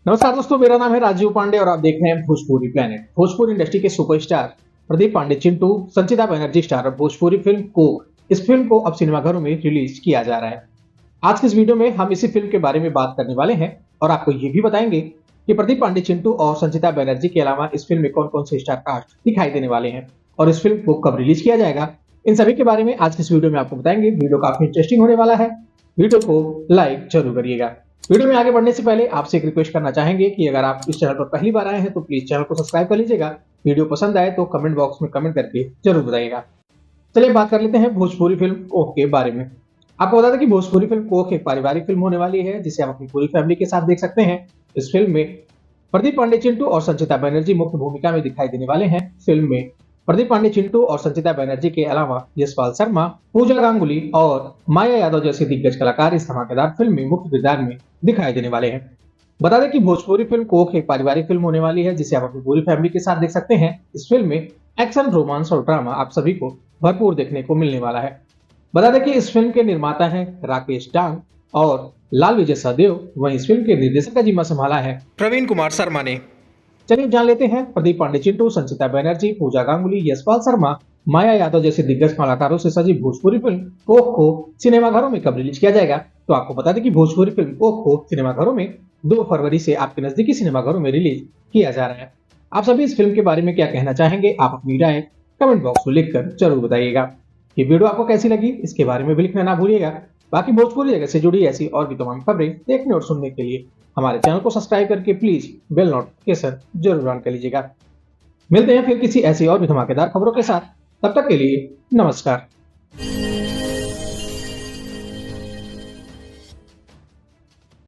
नमस्कार दोस्तों, मेरा नाम है राजीव पांडे और आप देख रहे हैं भोजपुरी प्लेनेट। भोजपुरी इंडस्ट्री के सुपरस्टार प्रदीप पांडे चिंटू, संचिता बनर्जी स्टार और भोजपुरी फिल्म कोक, इस फिल्म को अब सिनेमाघरों में रिलीज किया जा रहा है। आज की इस वीडियो में हम इसी फिल्म के बारे में बात करने वाले हैं और आपको ये भी बताएंगे कि प्रदीप पांडे चिंटू और संचिता बनर्जी के अलावा इस फिल्म में कौन कौन से स्टार कास्ट दिखाई देने वाले हैं और इस फिल्म को कब रिलीज किया जाएगा। इन सभी के बारे में आज की इस वीडियो में आपको बताएंगे। वीडियो काफी इंटरेस्टिंग होने वाला है, वीडियो को लाइक जरूर करिएगा। वीडियो में आगे बढ़ने से पहले आपसे एक रिक्वेस्ट करना चाहेंगे कि अगर आप इस चैनल पर पहली बार आए हैं तो प्लीज चैनल को सब्सक्राइब कर लीजिएगा। वीडियो पसंद आए तो कमेंट बॉक्स में कमेंट करके जरूर बताइएगा। चलिए बात कर लेते हैं भोजपुरी फिल्म कोक के बारे में। आपको बता दें कि भोजपुरी फिल्म कोक एक पारिवारिक फिल्म होने वाली है जिसे आप अपनी पूरी फैमिली के साथ देख सकते हैं। इस फिल्म में प्रदीप पांडे चिंटू और संचिता बनर्जी मुख्य भूमिका में दिखाई देने वाले हैं। फिल्म में प्रदीप पांडे चिंटू और संचिता बनर्जी के अलावा यशपाल शर्मा, पूजा गांगुली और माया यादव जैसे दिग्गज कलाकार इस धमाकेदार फिल्म में मुख्य किरदार में दिखाई देने वाले हैं। बता दें कि भोजपुरी फिल्म कोक एक पारिवारिक फिल्म होने वाली है जिसे आप अपनी पूरी फैमिली के साथ देख सकते हैं। इस फिल्म में एक्शन, रोमांस और ड्रामा आप सभी को भरपूर देखने को मिलने वाला है। बता दें कि इस फिल्म के निर्माता हैं राकेश डांग और लाल विजय सहदेव। वहीं इस फिल्म के निर्देशक का जिम्मा संभाला है प्रवीण कुमार शर्मा ने। चलिए जान लेते हैं प्रदीप पांडे चिंटू, संचिता बनर्जी, पूजा गांगुली, यशपाल शर्मा, माया यादव जैसे दिग्गज कलाकारों से सजी भोजपुरी फिल्म कोक को सिनेमाघरों में कब रिलीज किया जाएगा। तो आपको बता दें कि भोजपुरी फिल्म कोक को सिनेमाघरों में 2 फरवरी से आपके नजदीकी सिनेमाघरों में रिलीज किया जा रहा है। आप सभी इस फिल्म के बारे में क्या कहना चाहेंगे, आप अपनी राय कमेंट बॉक्स में लिखकर जरूर बताइएगा। ये वीडियो आपको कैसी लगी इसके बारे में भी लिखना ना भूलिएगा। बाकी भोजपुरी जगह से जुड़ी ऐसी और भी तमाम खबरें देखने और सुनने के लिए हमारे चैनल को सब्सक्राइब करके प्लीज बेल नोटिफिकेशन जरूर ऑन कर लीजिएगा। मिलते हैं फिर किसी ऐसी और भी धमाकेदार खबरों के साथ। तब तक के लिए नमस्कार।